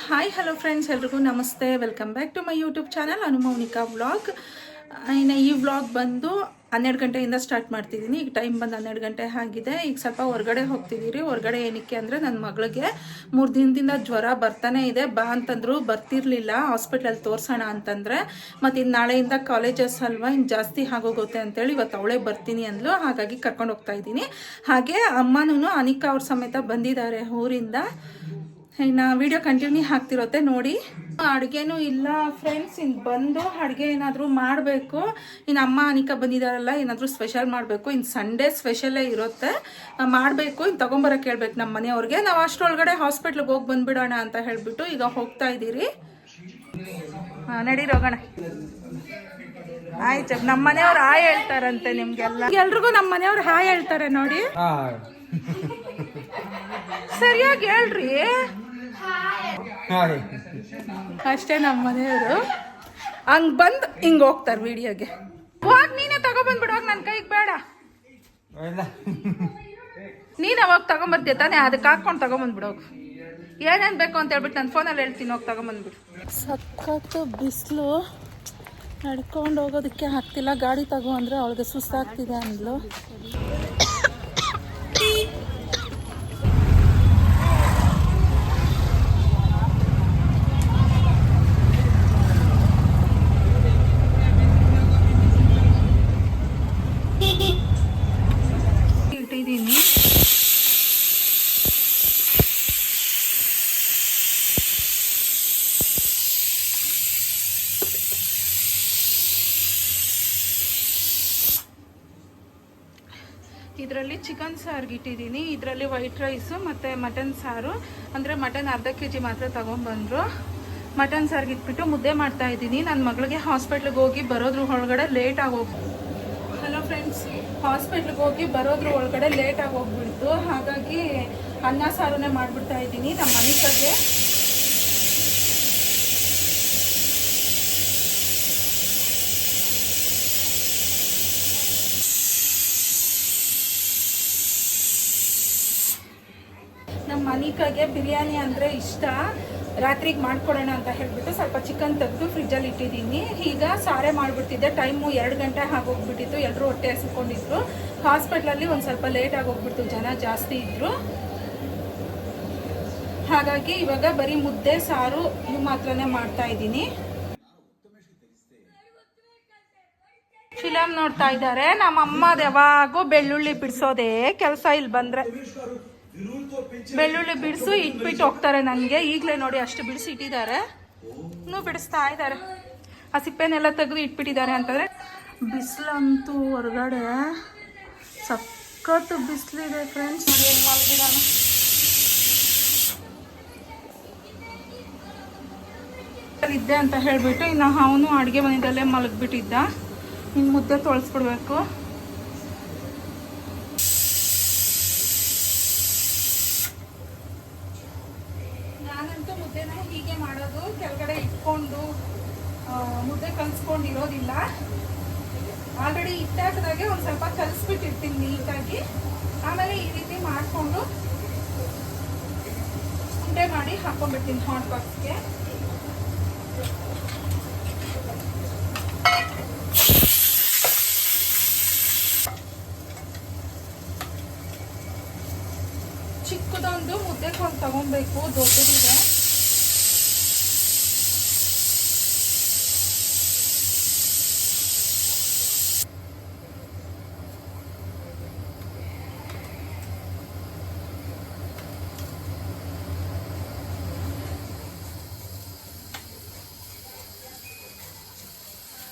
Hi hello friends, ಎಲ್ರಿಗೂ ನಮಸ್ತೆ. Welcome back to my YouTube channel Anumounika vlog. ಇನ್ನು ಈ ವ್ಲಾಗ್ ಬಂದು 12 ಗಂಟೆಯಿಂದ ಸ್ಟಾರ್ಟ್ ಮಾಡ್ತಿದ್ದೀನಿ. ಈಗ ಟೈಮ್ ಬಂದು 12 ಗಂಟೆ ಆಗಿದೆ. ಈಗ ಸ್ವಲ್ಪ ಹೊರಗಡೆ ಹೋಗ್ತಿದ್ದೀರಿ. ಹೊರಗಡೆ ಏನಕ್ಕೆ ಅಂದರೆ ನನ್ನ ಮಗಳಿಗೆ 3 ದಿನದಿಂದ ಜ್ವರ ಬರ್ತಾನೆ ಇದೆ. ಬಾ ಅಂತಂದ್ರು, ಬರ್ತಿರ್ಲಿಲ್ಲ. ಹಾಸ್ಪಿಟ್ಲಲ್ಲಿ ತೋರಿಸೋಣ ಅಂತಂದರೆ ಮತ್ತು ಇನ್ನು ನಾಳೆಯಿಂದ ಕಾಲೇಜಸ್ ಅಲ್ವಾ, ಇನ್ನು ಜಾಸ್ತಿ ಆಗೋಗುತ್ತೆ ಅಂತೇಳಿ ಇವತ್ತು ಅವಳೇ ಬರ್ತೀನಿ ಅಂದ್ಲು. ಹಾಗಾಗಿ ಕರ್ಕೊಂಡು ಹೋಗ್ತಾ ಇದ್ದೀನಿ. ಹಾಗೆ ಅಮ್ಮನೂ ಅನಿಕಾ ಅವ್ರ ಸಮೇತ ಬಂದಿದ್ದಾರೆ ಊರಿಂದ. ಇನ್ನು ವಿಡಿಯೋ ಕಂಟಿನ್ಯೂ ಆಗ್ತಿರುತ್ತೆ ನೋಡಿ. ಅಡುಗೆನೂ ಇಲ್ಲ ಫ್ರೆಂಡ್ಸ್, ಇನ್ನು ಬಂದು ಅಡುಗೆ ಏನಾದರೂ ಮಾಡಬೇಕು. ಇನ್ನು ಅಮ್ಮ ಅನಿಕಾ ಬಂದಿದ್ದಾರಲ್ಲ, ಏನಾದರೂ ಸ್ಪೆಷಲ್ ಮಾಡಬೇಕು. ಇನ್ನು ಸಂಡೇ ಸ್ಪೆಷಲೇ ಇರುತ್ತೆ, ಮಾಡಬೇಕು. ಇನ್ನು ತೊಗೊಂಬರೋಕೆ ಹೇಳ್ಬೇಕು ನಮ್ಮ ಮನೆಯವ್ರಿಗೆ. ನಾವು ಅಷ್ಟರೊಳಗಡೆ ಹಾಸ್ಪಿಟ್ಲಿಗೆ ಹೋಗಿ ಬಂದುಬಿಡೋಣ ಅಂತ ಹೇಳಿಬಿಟ್ಟು ಈಗ ಹೋಗ್ತಾ ಇದ್ದೀರಿ. ನಡೀರಿ ಹೋಗೋಣ. ಆಯ್ತು, ನಮ್ಮ ಮನೆಯವ್ರು ಹಾಯ್ ಹೇಳ್ತಾರಂತೆ ನಿಮ್ಗೆಲ್ಲ. ಎಲ್ರಿಗೂ ನಮ್ಮ ಮನೆಯವ್ರು ಹಾಯ್ ಹೇಳ್ತಾರೆ ನೋಡಿ. ಸರಿಯಾಗಿ ಹೇಳ್ರಿ. ಅಷ್ಟೇ, ನಮ್ಮ ಮನೆಯವರು ಹಂಗ್ ಬಂದು ಹಿಂಗ್ ಹೋಗ್ತಾರೆ ವಿಡಿಯೋಗೆ. ಹೋಗ್ ನೀನೇ ತಗೊಬಂದ್ಬಿಡೋಗ, ನನ್ನ ಕೈಗೆ ಬೇಡ. ನೀನ್ ಅವಾಗ ತಗೊಂಬರ್ತೀಯ ತಾನೇ, ಅದಕ್ಕೆ ಹಾಕೊಂಡು ತಗೊಂಬಂದ್ಬಿಡೋಗ. ಏನೇನು ಬೇಕು ಅಂತ ಹೇಳ್ಬಿಟ್ಟು ನಾನು ಫೋನಲ್ಲಿ ಹೇಳ್ತೀನಿ, ಹೋಗಿ ತಗೊಂಬಂದ್ಬಿಡು. ಸಖತ್ತು ಬಿಸಿಲು, ನಡ್ಕೊಂಡು ಹೋಗೋದಕ್ಕೆ ಆಗ್ತಿಲ್ಲ. ಗಾಡಿ ತಗೋ ಅಂದರೆ ಅವಳಿಗೆ ಸುಸ್ತಾಗ್ತಿದೆ ಅಂದ್ಲು. ಇಟ್ಟಿದ್ದೀನಿ. ಇದರಲ್ಲಿ ಚಿಕನ್ ಸಾರಿಗೆ ಇಟ್ಟಿದ್ದೀನಿ. ಇದರಲ್ಲಿ ವೈಟ್ ರೈಸು ಮತ್ತು ಮಟನ್ ಸಾರು, ಅಂದರೆ ಮಟನ್ ಅರ್ಧ kg ಮಾತ್ರ ತೊಗೊಂಬಂದರು. ಮಟನ್ ಸಾರಿಗೆ ಇಟ್ಬಿಟ್ಟು ಮುದ್ದೆ ಮಾಡ್ತಾ ಇದ್ದೀನಿ. ನನ್ನ ಮಗಳಿಗೆ ಹಾಸ್ಪಿಟ್ಲಿಗೆ ಹೋಗಿ ಬರೋದ್ರ ಒಳಗಡೆ ಲೇಟ್ ಆಗೋಗಿ. ಹಲೋ ಫ್ರೆಂಡ್ಸ್, ಹಾಸ್ಪಿಟ್ಲಿಗೆ ಹೋಗಿ ಬರೋದ್ರ ಒಳಗಡೆ ಲೇಟ್ ಆಗೋಗ್ಬಿಡ್ತು. ಹಾಗಾಗಿ ಅನ್ನ ಸಾರನ್ನೇ ಮಾಡಿಬಿಡ್ತಾ ಇದ್ದೀನಿ ನಮ್ಮ ಮನೆಗೆ. ನಮ್ಮ ಮನಿಕಾಗೆ ಬಿರಿಯಾನಿ ಅಂದರೆ ಇಷ್ಟ. ರಾತ್ರಿಗೆ ಮಾಡ್ಕೊಡೋಣ ಅಂತ ಹೇಳ್ಬಿಟ್ಟು ಸ್ವಲ್ಪ ಚಿಕನ್ ತೆಗೆದು ಫ್ರಿಜ್ಜಲ್ಲಿ ಇಟ್ಟಿದ್ದೀನಿ. ಈಗ ಸಾರೇ ಮಾಡಿಬಿಡ್ತಿದ್ದೆ. ಟೈಮು 2 ಗಂಟೆ ಆಗೋಗ್ಬಿಟ್ಟಿತ್ತು. ಎಲ್ಲರೂ ಹೊಟ್ಟೆ ಹಸಿಕೊಂಡಿದ್ರು. ಹಾಸ್ಪಿಟ್ಲಲ್ಲಿ ಒಂದು ಸ್ವಲ್ಪ ಲೇಟ್ ಆಗೋಗ್ಬಿಡ್ತು, ಜನ ಜಾಸ್ತಿ ಇದ್ದರು. ಹಾಗಾಗಿ ಇವಾಗ ಬರೀ ಮುದ್ದೆ ಸಾರು ಇವು ಮಾತ್ರನೇ ಮಾಡ್ತಾ ಇದ್ದೀನಿ. ಫಿಲಮ್ ನೋಡ್ತಾ ಇದ್ದಾರೆ. ನಮ್ಮ ಅಮ್ಮದ ಯಾವಾಗೂ ಬೆಳ್ಳುಳ್ಳಿ ಬಿಡಿಸೋದೇ ಕೆಲಸ. ಇಲ್ಲಿ ಬಂದರೆ ಬೆಳ್ಳುಳ್ಳಿ ಬಿಡಿಸು ಇಟ್ಬಿಟ್ಟು ಹೋಗ್ತಾರೆ ನನಗೆ. ಈಗಲೇ ನೋಡಿ ಅಷ್ಟು ಬಿಡಿಸಿ ಇಟ್ಟಿದ್ದಾರೆ, ಇನ್ನೂ ಬಿಡಿಸ್ತಾ ಇದ್ದಾರೆ. ಆ ಸಿಪ್ಪೆನೆಲ್ಲ ತೆಗೆದು ಇಟ್ಬಿಟ್ಟಿದ್ದಾರೆ ಅಂತಂದರೆ. ಬಿಸಿಲಂತೂ ಹೊರಗಡೆ ಸಖತ್ತು ಬಿಸಿಲಿದೆ ಫ್ರೆಂಡ್ಸ್. ನೋಡಿ ಹೆಂಗೆ ಮಲಗಿದಾನ. ಇದ್ದೆ ಅಂತ ಹೇಳಿಬಿಟ್ಟು ಇನ್ನು ಅವನು ಅಡುಗೆ ಮನೆಯಲ್ಲೇ ಮಲಗಿಬಿಟ್ಟಿದ್ದ. ಇನ್ನು ಮುದ್ದೆ ತೊಳಸ್ಬಿಡ್ಬೇಕು. ನಾನಂತೂ ಮುದ್ದೆನ ಹೀಗೆ ಮಾಡೋದು, ಕೆಳಗಡೆ ಇಟ್ಕೊಂಡು ಮುದ್ದೆ ಕಲಿಸ್ಕೊಂಡಿರೋದಿಲ್ಲ. ಆಲ್ರೆಡಿ ಹಿಟ್ಟಾಕಿದಾಗೆ ಒಂದು ಸ್ವಲ್ಪ ಕಲಿಸ್ಬಿಟ್ಟಿರ್ತೀನಿ ನೀಟಾಗಿ. ಆಮೇಲೆ ಈ ರೀತಿ ಮಾಡಿಕೊಂಡು ಉಂಡೆ ಮಾಡಿ ಹಾಕೊಂಡ್ಬಿಡ್ತೀನಿ ಹಾಟ್ ಬಾಕ್ಸ್ಗೆ. ಚಿಕ್ಕದೊಂದು ಮುದ್ದೆಗೆ ಒಂದು ತಗೊಬೇಕು, ದೊಡ್ಡದಿದೆ.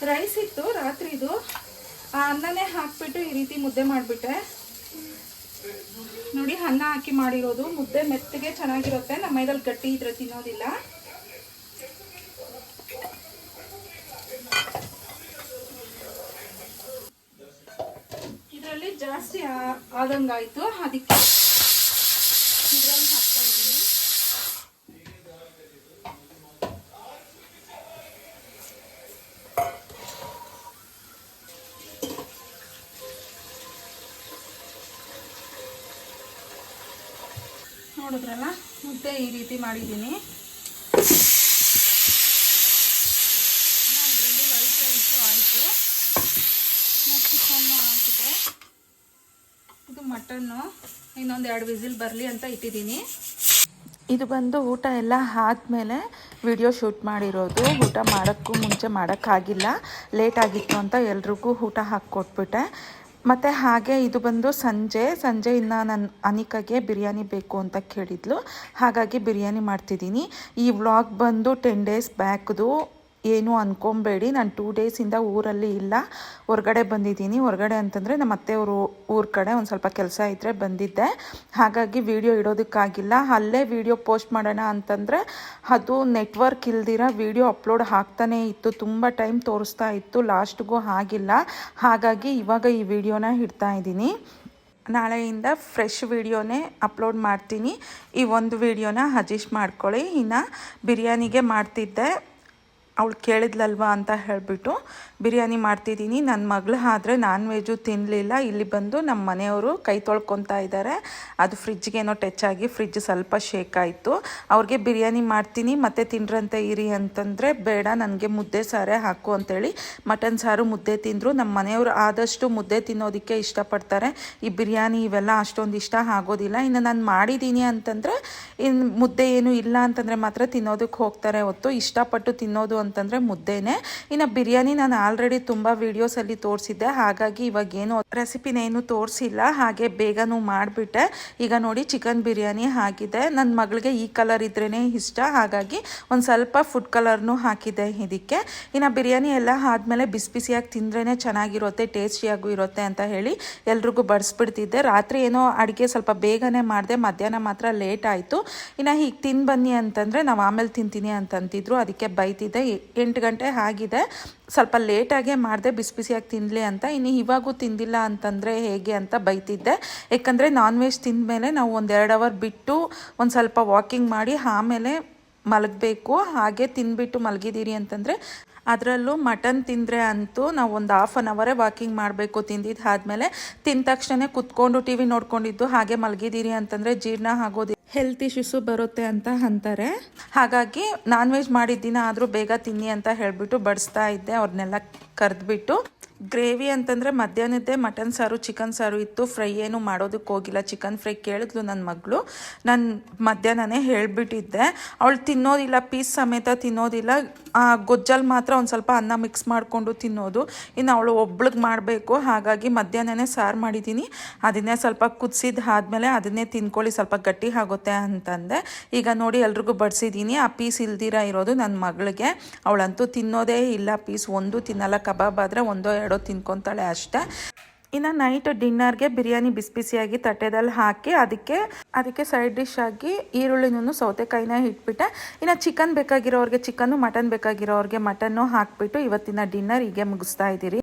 ರೈಸ್ ಇತ್ತು ರಾತ್ರಿದು, ಆ ಅನ್ನನೇ ಹಾಕ್ಬಿಟ್ಟು ಈ ರೀತಿ ಮುದ್ದೆ ಮಾಡಿಬಿಟ್ಟೆ. ನೋಡಿ, ಅನ್ನ ಹಾಕಿ ಮಾಡಿರೋದು ಮುದ್ದೆ ಮೆತ್ತಗೆ ಚೆನ್ನಾಗಿರುತ್ತೆ. ನಮ್ಮ ಮೈದಲ್ಲಿ ಗಟ್ಟಿ ಇದ್ರೆ ತಿನ್ನೋದಿಲ್ಲ. ಇದರಲ್ಲಿ ಜಾಸ್ತಿ ಆದಂಗಾಯ್ತು, ಅದಕ್ಕೆ ಇದರಲ್ಲಿ ಹಾಕ್ತಾ ಇದ್ದೀನಿ. ನೋಡಿದ್ರಲ್ಲ, ಮುದ್ದೆ ಈ ರೀತಿ ಮಾಡಿದ್ದೀನಿ. ಮಟನ್ನು ಇನ್ನೊಂದು 2 ವಿಸಿಲ್ ಬರಲಿ ಅಂತ ಇಟ್ಟಿದ್ದೀನಿ. ಇದು ಬಂದು ಊಟ ಎಲ್ಲ ಆದಮೇಲೆ ವಿಡಿಯೋ ಶೂಟ್ ಮಾಡಿರೋದು. ಊಟ ಮಾಡೋಕ್ಕೂ ಮುಂಚೆ ಮಾಡೋಕ್ಕಾಗಿಲ್ಲ, ಲೇಟ್ ಆಗಿತ್ತು ಅಂತ ಎಲ್ರಿಗೂ ಊಟ ಹಾಕ್ಕೊಟ್ಬಿಟ್ಟೆ. ಮತ್ತು ಹಾಗೆ ಇದು ಬಂದು ಸಂಜೆ ಇನ್ನು ನನ್ನ ಅನಿಕಾಗೆ ಬಿರಿಯಾನಿ ಬೇಕು ಅಂತ ಕೇಳಿದ್ಲು, ಹಾಗಾಗಿ ಬಿರಿಯಾನಿ ಮಾಡ್ತಿದ್ದೀನಿ. ಈ ವ್ಲಾಗ್ ಬಂದು 10 ಡೇಸ್ ಬ್ಯಾಕ್ದು, ಏನು ಅಂದ್ಕೊಬೇಡಿ. ನಾನು 2 ಡೇಸಿಂದ ಊರಲ್ಲಿ ಇಲ್ಲ, ಹೊರಗಡೆ ಬಂದಿದ್ದೀನಿ. ಹೊರಗಡೆ ಅಂತಂದರೆ ನಮ್ಮ ಅತ್ತೆಯವರು ಊರ ಕಡೆ ಒಂದು ಸ್ವಲ್ಪ ಕೆಲಸ ಇದ್ದರೆ ಬಂದಿದ್ದೆ, ಹಾಗಾಗಿ ವಿಡಿಯೋ ಇಡೋದಕ್ಕಾಗಿಲ್ಲ. ಅಲ್ಲೇ ವಿಡಿಯೋ ಪೋಸ್ಟ್ ಮಾಡೋಣ ಅಂತಂದರೆ ಅದು ನೆಟ್ವರ್ಕ್ ಇಲ್ದಿರ ವಿಡಿಯೋ ಅಪ್ಲೋಡ್ ಆಗ್ತಾನೇ ಇತ್ತು, ತುಂಬ ಟೈಮ್ ತೋರಿಸ್ತಾ ಇತ್ತು, ಲಾಸ್ಟ್ಗೂ ಆಗಿಲ್ಲ. ಹಾಗಾಗಿ ಇವಾಗ ಈ ವಿಡಿಯೋನ ಇಡ್ತಾ ಇದ್ದೀನಿ. ನಾಳೆಯಿಂದ ಫ್ರೆಶ್ ವಿಡಿಯೋನೇ ಅಪ್ಲೋಡ್ ಮಾಡ್ತೀನಿ. ಈ ಒಂದು ವಿಡಿಯೋನ ಅಡ್ಜಸ್ಟ್ ಮಾಡ್ಕೊಳ್ಳಿ. ಇನ್ನು ಬಿರಿಯಾನಿಗೆ ಮಾಡ್ತಿದ್ದೆ, ಅವಳು ಕೇಳಿದ್ಲಲ್ವ ಅಂತ ಹೇಳಿಬಿಟ್ಟು ಬಿರಿಯಾನಿ ಮಾಡ್ತಿದ್ದೀನಿ. ನನ್ನ ಮಗಳು ಆದರೆ ನಾನ್ ವೆಜ್ಜು ತಿನ್ನಲಿಲ್ಲ. ಇಲ್ಲಿ ಬಂದು ನಮ್ಮ ಮನೆಯವರು ಕೈ ತೊಳ್ಕೊತಾ ಇದ್ದಾರೆ. ಅದು ಫ್ರಿಜ್ಗೇನೋ ಟಚ್ ಆಗಿ ಫ್ರಿಜ್ ಸ್ವಲ್ಪ ಶೇಕ್ ಆಯಿತು. ಅವ್ರಿಗೆ ಬಿರಿಯಾನಿ ಮಾಡ್ತೀನಿ ಮತ್ತು ತಿನ್ರಂತೆ ಇರಿ ಅಂತಂದರೆ ಬೇಡ, ನನಗೆ ಮುದ್ದೆ ಸಾರೇ ಹಾಕು ಅಂತೇಳಿ ಮಟನ್ ಸಾರು ಮುದ್ದೆ ತಿಂದರು. ನಮ್ಮ ಮನೆಯವರು ಆದಷ್ಟು ಮುದ್ದೆ ತಿನ್ನೋದಕ್ಕೆ ಇಷ್ಟಪಡ್ತಾರೆ, ಈ ಬಿರಿಯಾನಿ ಇವೆಲ್ಲ ಅಷ್ಟೊಂದು ಇಷ್ಟ ಆಗೋದಿಲ್ಲ. ಇನ್ನು ನಾನು ಮಾಡಿದ್ದೀನಿ ಅಂತಂದರೆ ಇನ್ನು ಮುದ್ದೆ ಏನು ಇಲ್ಲ ಅಂತಂದರೆ ಮಾತ್ರ ತಿನ್ನೋದಕ್ಕೆ ಹೋಗ್ತಾರೆ ಹೊತ್ತು, ಇಷ್ಟಪಟ್ಟು ತಿನ್ನೋದು ಅಂತಂದರೆ ಮುದ್ದೆನೇ. ಇನ್ನು ಬಿರಿಯಾನಿ ನಾನು ಆಲ್ರೆಡಿ ತುಂಬ ವೀಡಿಯೋಸಲ್ಲಿ ತೋರಿಸಿದ್ದೆ, ಹಾಗಾಗಿ ಇವಾಗೇನು ರೆಸಿಪಿನೇನು ತೋರಿಸಿಲ್ಲ, ಹಾಗೆ ಬೇಗನೂ ಮಾಡಿಬಿಟ್ಟೆ. ಈಗ ನೋಡಿ ಚಿಕನ್ ಬಿರಿಯಾನಿ ಆಗಿದೆ. ನನ್ನ ಮಗಳಿಗೆ ಈ ಕಲರ್ ಇದ್ರೇ ಇಷ್ಟ, ಹಾಗಾಗಿ ಒಂದು ಸ್ವಲ್ಪ ಫುಡ್ ಕಲರ್ನೂ ಹಾಕಿದೆ ಇದಕ್ಕೆ. ಇನ್ನು ಬಿರಿಯಾನಿ ಎಲ್ಲ ಆದಮೇಲೆ ಬಿಸಿ ಬಿಸಿಯಾಗಿ ತಿಂದ್ರೇ ಚೆನ್ನಾಗಿರುತ್ತೆ, ಟೇಸ್ಟಿಯಾಗೂ ಇರುತ್ತೆ ಅಂತ ಹೇಳಿ ಎಲ್ರಿಗೂ ಬಡಿಸ್ಬಿಡ್ತಿದ್ದೆ. ರಾತ್ರಿ ಏನೋ ಅಡುಗೆ ಸ್ವಲ್ಪ ಬೇಗನೆ ಮಾಡಿದೆ, ಮಧ್ಯಾಹ್ನ ಮಾತ್ರ ಲೇಟ್ ಆಯಿತು. ಇನ್ನು ಹೀಗೆ ತಿಂದು ಬನ್ನಿ ಅಂತಂದರೆ ನಾವು ಆಮೇಲೆ ತಿಂತೀನಿ ಅಂತಂತಿದ್ರು, ಅದಕ್ಕೆ ಬೈತಿದ್ದೆ. 8 ಗಂಟೆ ಆಗಿದೆ, ಸ್ವಲ್ಪ ಲೇಟಾಗೇ ಮಾಡಿದೆ ಬಿಸಿ ಬಿಸಿಯಾಗಿ ತಿನ್ನಲಿ ಅಂತ. ಇನ್ನು ಇವಾಗೂ ತಿಂದಿಲ್ಲ ಅಂತಂದರೆ ಹೇಗೆ ಅಂತ ಬೈತಿದ್ದೆ. ಯಾಕಂದರೆ ನಾನ್ ವೆಜ್ ತಿಂದಮೇಲೆ ನಾವು 1-2 ಅವರ್ ಬಿಟ್ಟು ಒಂದು ಸ್ವಲ್ಪ ವಾಕಿಂಗ್ ಮಾಡಿ ಆಮೇಲೆ ಮಲಗಬೇಕು. ಹಾಗೆ ತಿಂದ್ಬಿಟ್ಟು ಮಲಗಿದ್ದೀರಿ ಅಂತಂದರೆ, ಅದರಲ್ಲೂ ಮಟನ್ ತಿಂದರೆ ಅಂತೂ ನಾವು ಒಂದು 1/2 ಅವರೇ ವಾಕಿಂಗ್ ಮಾಡಬೇಕು. ತಿಂದಿದ್ದು ಆದಮೇಲೆ ತಿಂದ ತಕ್ಷಣ ಕುತ್ಕೊಂಡು ಟಿ ವಿ ನೋಡ್ಕೊಂಡಿದ್ದು ಹಾಗೆ ಮಲಗಿದ್ದೀರಿ ಅಂತಂದರೆ ಜೀರ್ಣ ಆಗೋದು, ಹೆಲ್ತ್ ಇಶ್ಯೂಸು ಬರುತ್ತೆ ಅಂತ ಅಂತಾರೆ. ಹಾಗಾಗಿ ನಾನ್ ವೆಜ್ ಮಾಡಿದ್ದಿನ ಆದರೂ ಬೇಗ ತಿನ್ನಿ ಅಂತ ಹೇಳಿಬಿಟ್ಟು ಬಡಿಸ್ತಾ ಇದ್ದೆ ಅವ್ರನ್ನೆಲ್ಲ ಕರೆದ್ಬಿಟ್ಟು. ಗ್ರೇವಿ ಅಂತಂದರೆ ಮಧ್ಯಾಹ್ನದ್ದೇ ಮಟನ್ ಸಾರು ಚಿಕನ್ ಸಾರು ಇತ್ತು, ಫ್ರೈ ಏನು ಮಾಡೋದಕ್ಕೆ ಹೋಗಿಲ್ಲ. ಚಿಕನ್ ಫ್ರೈ ಕೇಳಿದ್ಲು ನನ್ನ ಮಗಳು, ನಾನು ಮಧ್ಯಾಹ್ನನೇ ಹೇಳಿಬಿಟ್ಟಿದ್ದೆ. ಅವಳು ತಿನ್ನೋದಿಲ್ಲ, ಪೀಸ್ ಸಮೇತ ತಿನ್ನೋದಿಲ್ಲ, ಗೊಜ್ಜಲ್ಲಿ ಮಾತ್ರ ಒಂದು ಸ್ವಲ್ಪ ಅನ್ನ ಮಿಕ್ಸ್ ಮಾಡಿಕೊಂಡು ತಿನ್ನೋದು. ಇನ್ನು ಅವಳು ಒಬ್ಳಿಗೆ ಮಾಡಬೇಕು, ಹಾಗಾಗಿ ಮಧ್ಯಾಹ್ನನೇ ಸಾರು ಮಾಡಿದ್ದೀನಿ. ಅದನ್ನೇ ಸ್ವಲ್ಪ ಕುದಿಸಿದ ಆದಮೇಲೆ ಅದನ್ನೇ ತಿನ್ಕೊಳ್ಳಿ, ಸ್ವಲ್ಪ ಗಟ್ಟಿ ಆಗುತ್ತೆ ಅಂತಂದೆ. ಈಗ ನೋಡಿ ಎಲ್ರಿಗೂ ಬಡಿಸಿದ್ದೀನಿ. ಆ ಪೀಸ್ ಇಲ್ದಿರ ಇರೋದು ನನ್ನ ಮಗಳಿಗೆ, ಅವಳಂತೂ ತಿನ್ನೋದೇ ಇಲ್ಲ, ಪೀಸ್ ಒಂದು ತಿನ್ನಲ್ಲ. ಕಬಾಬ್ ಆದರೆ 1-2 ತಿನ್ಕೊತಾಳೆ ಅಷ್ಟೇ. ಇನ್ನು ನೈಟ್ ಡಿನ್ನರ್ಗೆ ಬಿರಿಯಾನಿ ಬಿಸಿ ಬಿಸಿಯಾಗಿ ತಟ್ಟೆದಲ್ಲಿ ಹಾಕಿ ಅದಕ್ಕೆ ಸೈಡ್ ಡಿಶ್ ಆಗಿ ಈರುಳ್ಳಿನೂ ಸೌತೆಕಾಯಿನ ಇಟ್ಬಿಟ್ಟೆ. ಇನ್ನು ಚಿಕನ್ ಬೇಕಾಗಿರೋರಿಗೆ ಚಿಕನ್ನು, ಮಟನ್ ಬೇಕಾಗಿರೋರಿಗೆ ಮಟನ್ನು ಹಾಕಿಬಿಟ್ಟು ಇವತ್ತಿನ ಡಿನ್ನರ್ ಹೀಗೆ ಮುಗಿಸ್ತಾ ಇದ್ದೀರಿ.